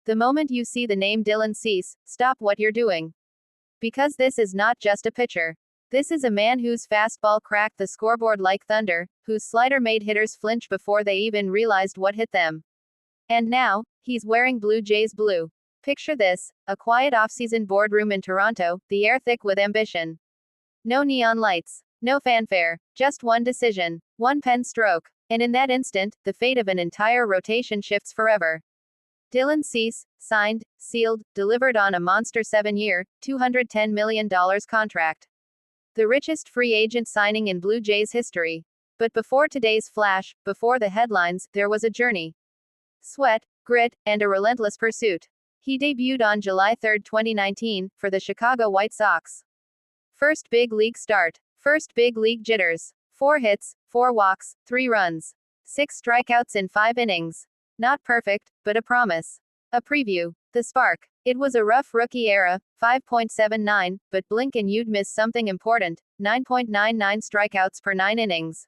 The moment you see the name Dylan Cease, stop what you're doing. Because this is not just a pitcher. This is a man whose fastball cracked the scoreboard like thunder, whose slider made hitters flinch before they even realized what hit them. And now, he's wearing Blue Jays blue. Picture this, a quiet off-season boardroom in Toronto, the air thick with ambition. No neon lights, no fanfare, just one decision, one pen stroke. And in that instant, the fate of an entire rotation shifts forever. Dylan Cease, signed, sealed, delivered on a monster 7-year, $210 million contract. The richest free agent signing in Blue Jays history. But before today's flash, before the headlines, there was a journey. Sweat, grit, and a relentless pursuit. He debuted on July 3, 2019, for the Chicago White Sox. First big league start. First big league jitters. 4 hits, 4 walks, 3 runs. 6 strikeouts in 5 innings. Not perfect, but a promise. A preview. The spark. It was a rough rookie era, 5.79, but blink and you'd miss something important, 9.99 strikeouts per 9 innings.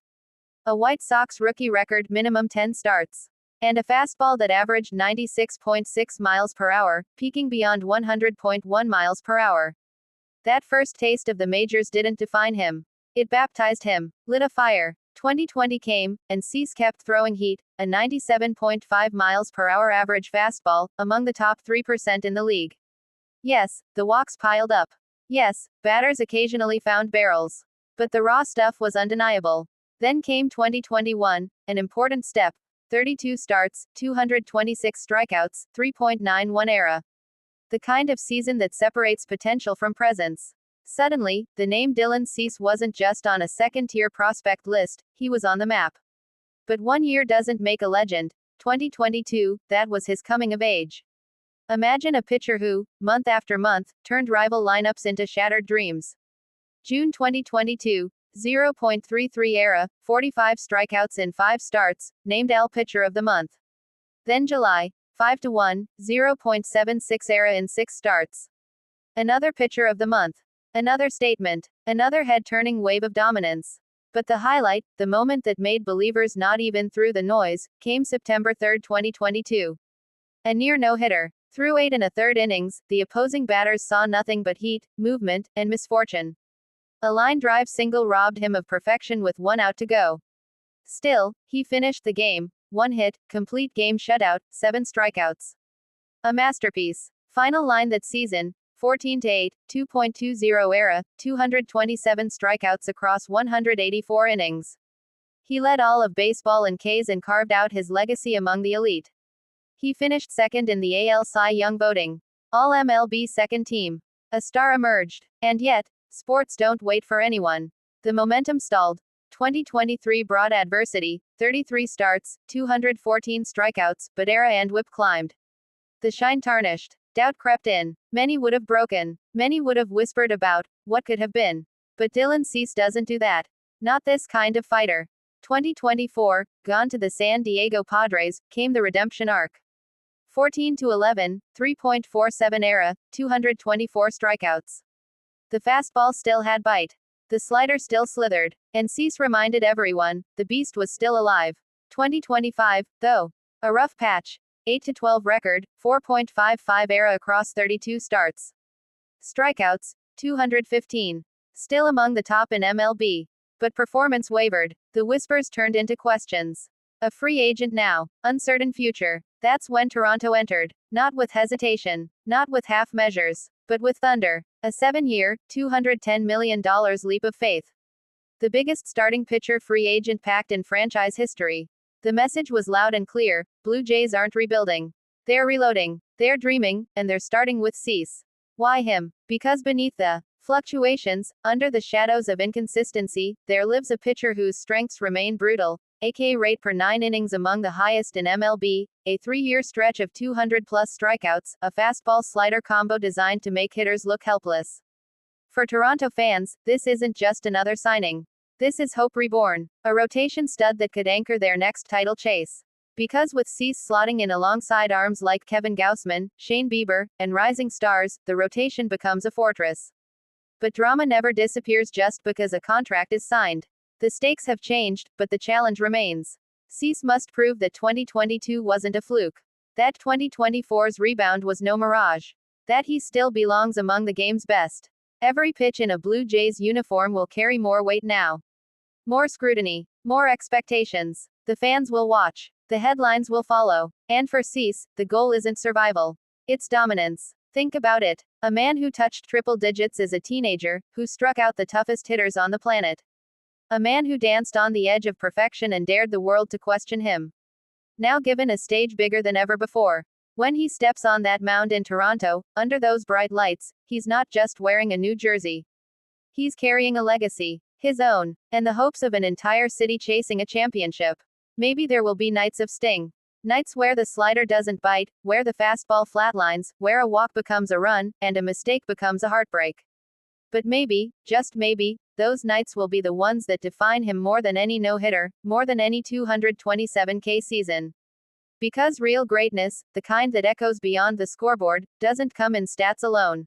A White Sox rookie record minimum 10 starts. And a fastball that averaged 96.6 miles per hour, peaking beyond 100.1 miles per hour. That first taste of the majors didn't define him. It baptized him, lit a fire. 2020 came, and Cease kept throwing heat, a 97.5 miles per hour average fastball, among the top 3% in the league. Yes, the walks piled up. Yes, batters occasionally found barrels. But the raw stuff was undeniable. Then came 2021, an important step. 32 starts, 226 strikeouts, 3.91 ERA. The kind of season that separates potential from presence. Suddenly, the name Dylan Cease wasn't just on a second-tier prospect list, he was on the map. But 1 year doesn't make a legend. 2022, that was his coming of age. Imagine a pitcher who, month after month, turned rival lineups into shattered dreams. June 2022, 0.33 ERA, 45 strikeouts in 5 starts, named AL Pitcher of the Month. Then July, 5-1, 0.76 ERA in 6 starts. Another Pitcher of the Month. Another statement. Another head-turning wave of dominance. But the highlight, the moment that made believers nod even through the noise, came September 3, 2022. A near no-hitter. Through 8 1/3 innings, the opposing batters saw nothing but heat, movement, and misfortune. A line drive single robbed him of perfection with 1 out to go. Still, he finished the game. 1 hit, complete game shutout, 7 strikeouts. A masterpiece. Final line that season, 14-8, 2.20 ERA, 227 strikeouts across 184 innings. He led all of baseball in Ks and carved out his legacy among the elite. He finished second in the AL Cy Young voting. All MLB second team. A star emerged. And yet, sports don't wait for anyone. The momentum stalled. 2023 brought adversity, 33 starts, 214 strikeouts, but ERA and WHIP climbed. The shine tarnished. Doubt crept in. Many would have broken. Many would have whispered about what could have been. But Dylan Cease doesn't do that. Not this kind of fighter. 2024, gone to the San Diego Padres, came the redemption arc. 14-11, 3.47 ERA, 224 strikeouts. The fastball still had bite. The slider still slithered. And Cease reminded everyone, the beast was still alive. 2025, though. A rough patch. 8-12 record, 4.55 ERA across 32 starts. Strikeouts, 215. Still among the top in MLB. But performance wavered. The whispers turned into questions. A free agent now. Uncertain future. That's when Toronto entered. Not with hesitation. Not with half measures. But with thunder. A 7-year, $210 million leap of faith. The biggest starting pitcher free agent pact in franchise history. The message was loud and clear, Blue Jays aren't rebuilding. They're reloading. They're dreaming, and they're starting with Cease. Why him? Because beneath the fluctuations, under the shadows of inconsistency, there lives a pitcher whose strengths remain brutal. A K rate per 9 innings among the highest in MLB, a 3-year stretch of 200-plus strikeouts, a fastball-slider combo designed to make hitters look helpless. For Toronto fans, this isn't just another signing. This is hope reborn. A rotation stud that could anchor their next title chase. Because with Cease slotting in alongside arms like Kevin Gausman, Shane Bieber, and rising stars, the rotation becomes a fortress. But drama never disappears just because a contract is signed. The stakes have changed, but the challenge remains. Cease must prove that 2022 wasn't a fluke. That 2024's rebound was no mirage. That he still belongs among the game's best. Every pitch in a Blue Jays uniform will carry more weight now. More scrutiny. More expectations. The fans will watch. The headlines will follow. And for Cease, the goal isn't survival. It's dominance. Think about it. A man who touched triple digits as a teenager, who struck out the toughest hitters on the planet. A man who danced on the edge of perfection and dared the world to question him. Now given a stage bigger than ever before. When he steps on that mound in Toronto, under those bright lights, he's not just wearing a new jersey. He's carrying a legacy. His own. And the hopes of an entire city chasing a championship. Maybe there will be nights of sting. Nights where the slider doesn't bite, where the fastball flatlines, where a walk becomes a run, and a mistake becomes a heartbreak. But maybe, just maybe, those nights will be the ones that define him more than any no-hitter, more than any 227K season. Because real greatness, the kind that echoes beyond the scoreboard, doesn't come in stats alone.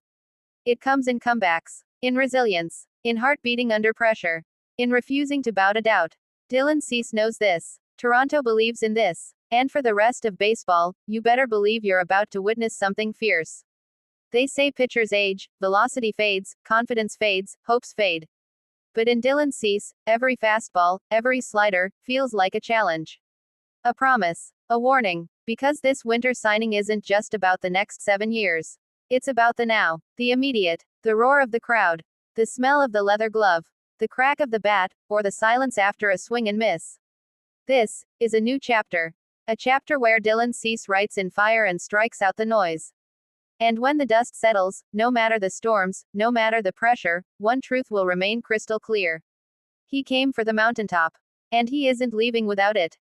It comes in comebacks, in resilience, in heart beating under pressure, in refusing to bow to doubt. Dylan Cease knows this. Toronto believes in this. And for the rest of baseball, you better believe you're about to witness something fierce. They say pitchers age, velocity fades, confidence fades, hopes fade. But in Dylan Cease, every fastball, every slider, feels like a challenge. A promise. A warning. Because this winter signing isn't just about the next 7 years. It's about the now. The immediate. The roar of the crowd. The smell of the leather glove. The crack of the bat, or the silence after a swing and miss. This is a new chapter. A chapter where Dylan Cease writes in fire and strikes out the noise. And when the dust settles, no matter the storms, no matter the pressure, one truth will remain crystal clear. He came for the mountaintop. And he isn't leaving without it.